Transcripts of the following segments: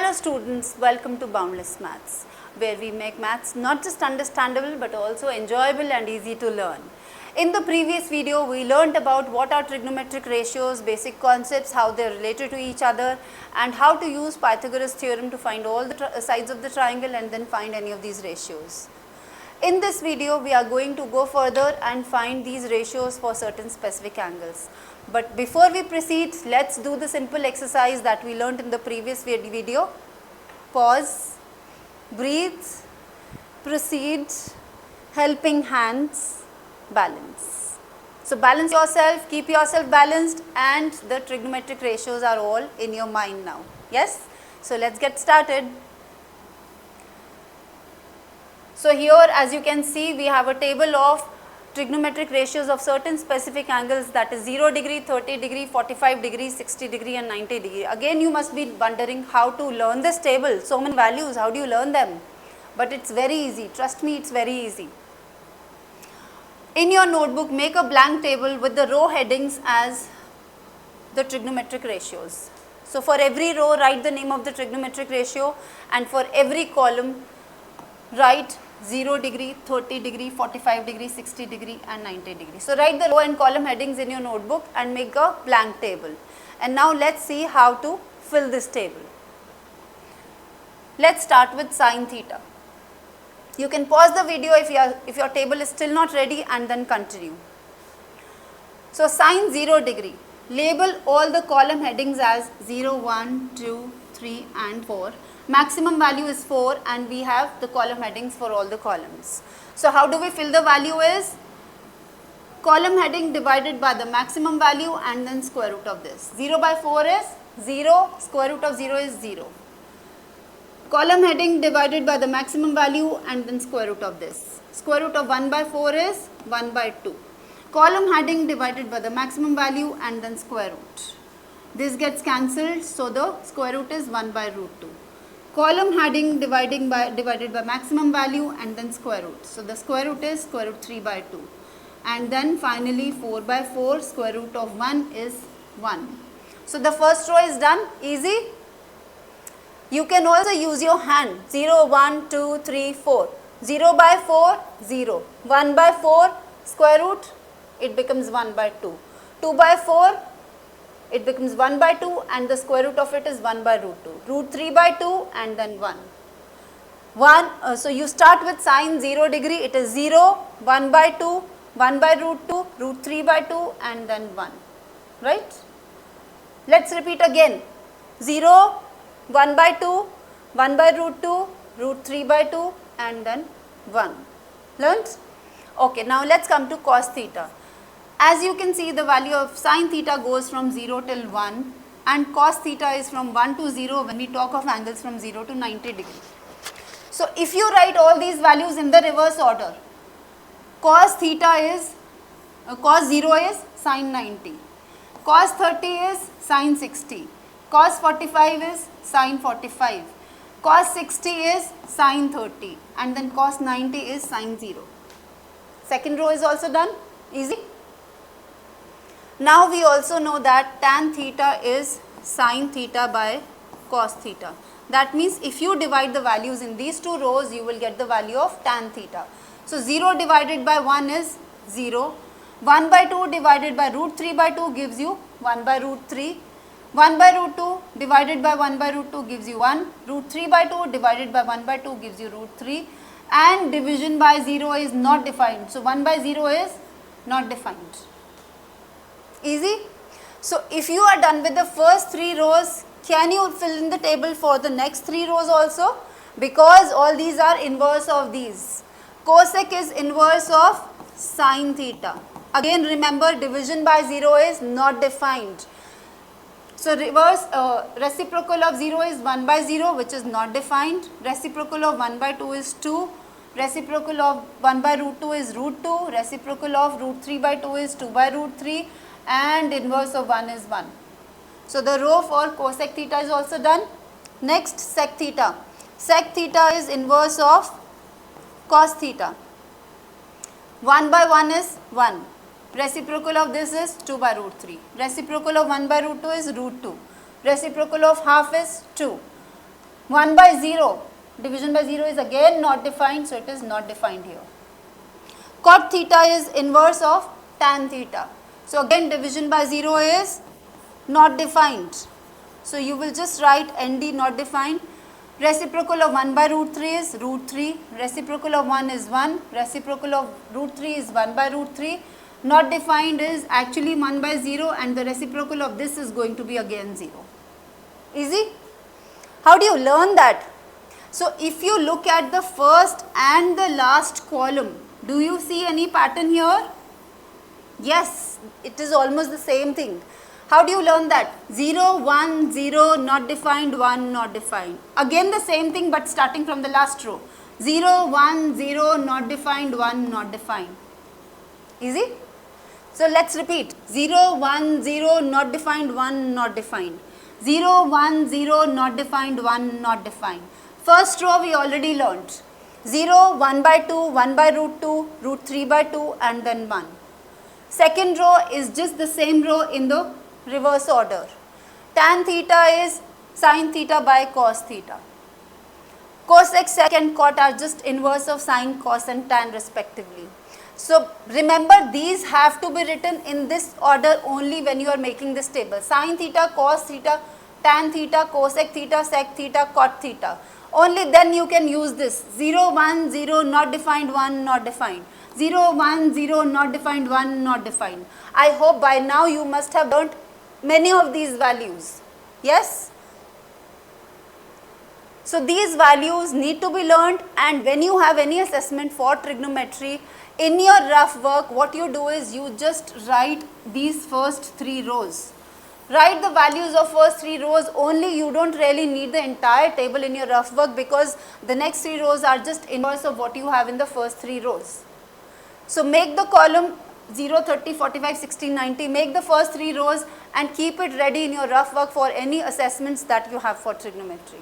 Hello students, welcome to Boundless Maths, where we make maths not just understandable but also enjoyable and easy to learn. In the previous video, we learnt about what are trigonometric ratios, basic concepts, how they are related to each other, and how to use Pythagoras theorem to find all the sides of the triangle and then find any of these ratios. In this video, we are going to go further and find these ratios for certain specific angles. But before we proceed, let's do the simple exercise that we learnt in the previous video. Pause, breathe, proceed, helping hands, balance. So balance yourself, keep yourself balanced, and the trigonometric ratios are all in your mind now. Yes? So let's get started. So here, as you can see, we have a table of trigonometric ratios of certain specific angles, that is 0 degree, 30 degree, 45 degree, 60 degree and 90 degree. Again, you must be wondering how to learn this table. So many values, how do you learn them? But it's very easy. Trust me, it's very easy. In your notebook, make a blank table with the row headings as the trigonometric ratios. So for every row, write the name of the trigonometric ratio, and for every column, write 0 degree, 30 degree, 45 degree, 60 degree and 90 degree. So write the row and column headings in your notebook and make a blank table. And now let's see how to fill this table. Let's start with sine theta. You can pause the video if your table is still not ready and then continue. So sine 0 degree, label all the column headings as 0, 1, 2, 3 and 4. Maximum value is 4 and we have the column headings for all the columns. So how do we fill the value is column heading divided by the maximum value and then square root of this. 0 by 4 is 0, square root of 0 is 0. Column heading divided by the maximum value and then square root of this. Square root of 1 by 4 is 1 by 2. Column heading divided by the maximum value and then square root. This gets cancelled, so the square root is 1 by root 2. Column heading divided by maximum value and then square root. So the square root is square root 3 by 2. And then finally 4 by 4, square root of 1 is 1. So the first row is done. Easy. You can also use your hand. 0, 1, 2, 3, 4. 0 by 4, 0. 1 by 4, square root, it becomes 1 by 2. 2 by 4, it becomes 1 by 2 and the square root of it is 1 by root 2. Root 3 by 2 and then 1. So you start with sine 0 degree, it is 0, 1 by 2, 1 by root 2, root 3 by 2 and then 1. Right? Let's repeat again. 0, 1 by 2, 1 by root 2, root 3 by 2 and then 1. Learned? Okay, now let's come to cos theta. As you can see, the value of sine theta goes from 0 till 1 and cos theta is from 1 to 0 when we talk of angles from 0 to 90 degree. So if you write all these values in the reverse order, cos theta is, cos 0 is sine 90, cos 30 is sine 60, cos 45 is sine 45, cos 60 is sine 30 and then cos 90 is sine 0. Second row is also done. Easy. Now we also know that tan theta is sine theta by cos theta. That means if you divide the values in these two rows, you will get the value of tan theta. So 0 divided by 1 is 0. 1 by 2 divided by root 3 by 2 gives you 1 by root 3. 1 by root 2 divided by 1 by root 2 gives you 1. Root 3 by 2 divided by 1 by 2 gives you root 3. And division by 0 is not defined. So 1 by 0 is not defined. Easy. So if you are done with the first 3 rows, can you fill in the table for the next 3 rows also? Because all these are inverse of these. Cosec is inverse of sine theta. Again remember, division by 0 is not defined. So reciprocal of 0 is 1 by 0, which is not defined. Reciprocal of 1 by 2 is 2. Reciprocal of 1 by root 2 is root 2. Reciprocal of root 3 by 2 is 2 by root 3. And inverse of 1 is 1. So the row for cosec theta is also done. Next, sec theta. Sec theta is inverse of cos theta. 1 by 1 is 1. Reciprocal of this is 2 by root 3. Reciprocal of 1 by root 2 is root 2. Reciprocal of half is 2. 1 by 0. Division by 0 is again not defined, so it is not defined here. Cot theta is inverse of tan theta. So again division by 0 is not defined. So you will just write ND not defined. Reciprocal of 1 by root 3 is root 3. Reciprocal of 1 is 1. Reciprocal of root 3 is 1 by root 3. Not defined is actually 1 by 0, and the reciprocal of this is going to be again 0. Easy? How do you learn that? So if you look at the first and the last column, do you see any pattern here? Yes, it is almost the same thing. How do you learn that? 0, 1, 0, not defined, 1, not defined. Again the same thing but starting from the last row. 0, 1, 0, not defined, 1, not defined. Easy? So let's repeat. 0, 1, 0, not defined, 1, not defined. 0, 1, 0, not defined, 1, not defined. First row we already learnt. 0, 1 by 2, 1 by root 2, root 3 by 2 and then 1. Second row is just the same row in the reverse order. Tan theta is sine theta by cos theta. Cos x, secant, cot are just inverse of sine, cos and tan respectively. So remember, these have to be written in this order only when you are making this table. Sine theta, cos theta, tan theta, cosec theta, sec theta, cot theta. Only then you can use this. 0, 1, 0, not defined, 1, not defined. 0, 1, 0, not defined, 1, not defined. I hope by now you must have learnt many of these values. Yes? So these values need to be learnt, and when you have any assessment for trigonometry, in your rough work, what you do is you just write these first 3 rows. Write the values of first 3 rows only. You don't really need the entire table in your rough work, because the next 3 rows are just inverse of what you have in the first 3 rows. So make the column 0, 30, 45, 60, 90. Make the first 3 rows and keep it ready in your rough work for any assessments that you have for trigonometry.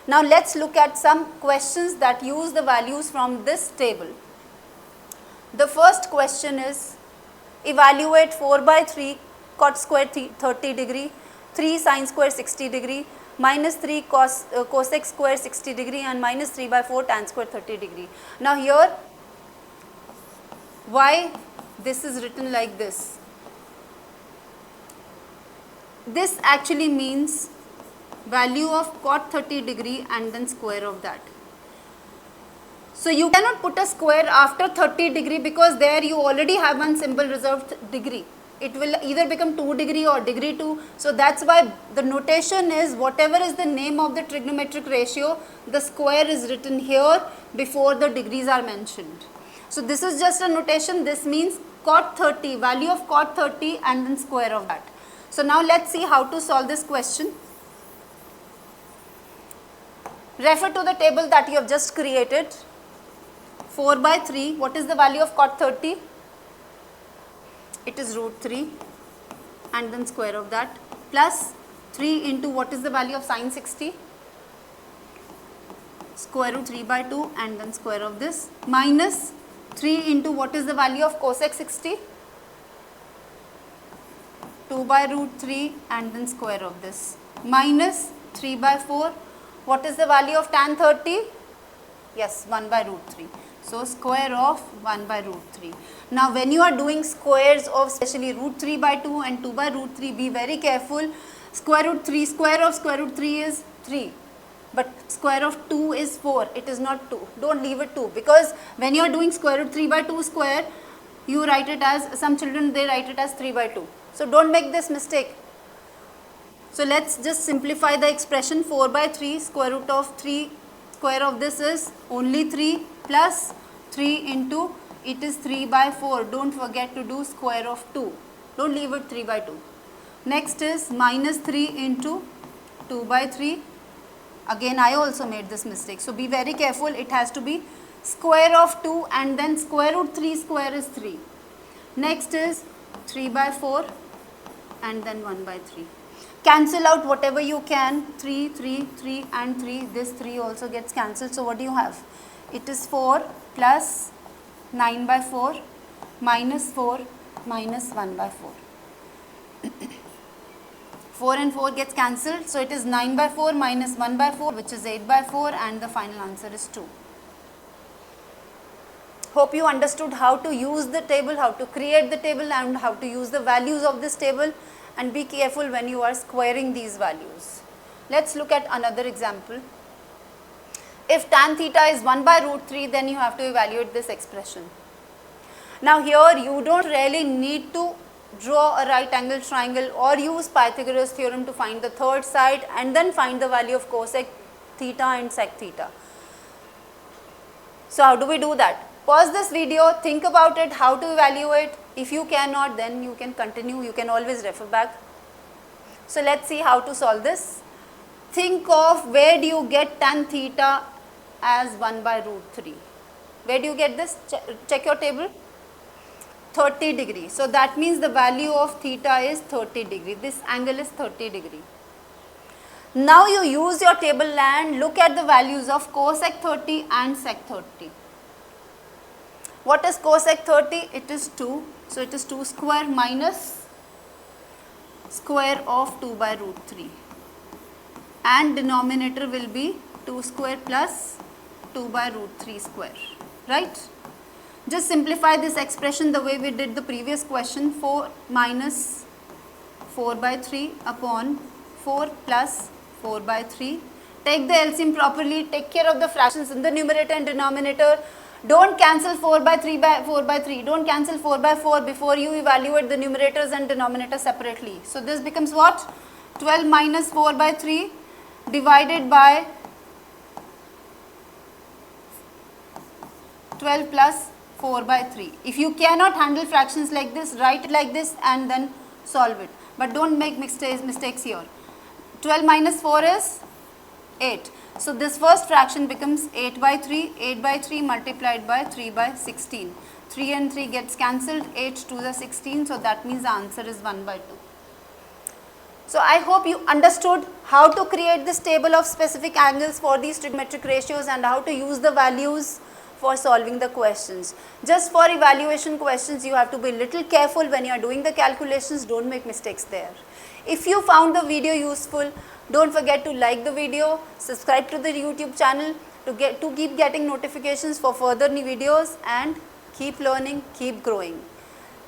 Now let's look at some questions that use the values from this table. The first question is, evaluate 4 by 3 cot square 30 degree, 3 sine square 60 degree, minus 3 cosec square 60 degree and minus 3 by 4 tan square 30 degree. Now here, why this is written like this? This actually means value of cot 30 degree and then square of that. So you cannot put a square after 30 degree, because there you already have one symbol reserved degree. It will either become 2 degree or degree 2. So that's why the notation is, whatever is the name of the trigonometric ratio, the square is written here before the degrees are mentioned. So this is just a notation. This means cot 30, value of cot 30 and then square of that. So now let's see how to solve this question. Refer to the table that you have just created. 4 by 3, what is the value of cot 30? It is root 3 and then square of that, plus 3 into what is the value of sine 60? Square root 3 by 2 and then square of this, minus 3 into what is the value of cosec 60? 2 by root 3 and then square of this, minus 3 by 4. What is the value of tan 30? Yes, 1 by root 3. So square of 1 by root 3. Now when you are doing squares of especially root 3 by 2 and 2 by root 3, be very careful. Square root 3, square of square root 3 is 3. But square of 2 is 4. It is not 2. Don't leave it 2. Because when you are doing square root 3 by 2 square, you write it as, some children they write it as 3 by 2. So don't make this mistake. So let's just simplify the expression. 4 by 3 square root of 3 square of this is only 3 plus 3 into it is 3 by 4. Don't forget to do square of 2. Don't leave it 3 by 2. Next is minus 3 into 2 by 3. Again I also made this mistake. So be very careful. It has to be square of 2 and then square root 3 square is 3. Next is 3 by 4 and then 1 by 3. Cancel out whatever you can. 3, 3, 3 and 3. This 3 also gets cancelled. So what do you have? It is 4 plus 9 by 4 minus 4 minus 1 by 4. 4 and 4 gets cancelled. So it is 9 by 4 minus 1 by 4, which is 8 by 4, and the final answer is 2. Hope you understood how to use the table, how to create the table, and how to use the values of this table, and be careful when you are squaring these values. Let's look at another example. If tan theta is 1 by root 3, then you have to evaluate this expression. Now here you don't really need to draw a right angle triangle or use Pythagoras theorem to find the third side and then find the value of cosec theta and sec theta. So how do we do that? Pause this video, think about it, how to evaluate. If you cannot, then you can continue, you can always refer back. So let's see how to solve this. Think of where do you get tan theta as 1 by root 3. Where do you get this? Check your table. 30 degree. So that means the value of theta is 30 degree. This angle is 30 degree. Now you use your table and look at the values of cosec 30 and sec 30. What is cosec 30? It is 2. So it is 2 square minus square of 2 by root 3. And denominator will be 2 square plus 2 by root 3 square. Right? Just simplify this expression the way we did the previous question. 4 minus 4 by 3 upon 4 plus 4 by 3. Take the LCM properly. Take care of the fractions in the numerator and denominator. Don't cancel 4 by 3 by 4 by 3. Don't cancel 4 by 4 before you evaluate the numerators and denominator separately. So this becomes what? 12 minus 4 by 3 divided by 12 plus 4 by 3. If you cannot handle fractions like this, write it like this and then solve it. But don't make mistakes here. 12 minus 4 is 8. So this first fraction becomes 8 by 3. 8 by 3 multiplied by 3 by 16. 3 and 3 gets cancelled. 8 to the 16. So that means the answer is 1 by 2. So I hope you understood how to create this table of specific angles for these trigonometric ratios and how to use the values for solving the questions. Just for evaluation questions, you have to be little careful when you are doing the calculations. Don't make mistakes there. If you found the video useful, don't forget to like the video, subscribe to the YouTube channel to keep getting notifications for further new videos, and keep learning, keep growing.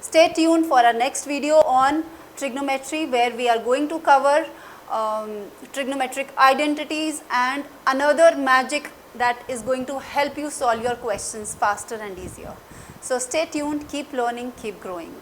Stay tuned for our next video on trigonometry, where we are going to cover trigonometric identities and another magic that is going to help you solve your questions faster and easier. So stay tuned, keep learning, keep growing.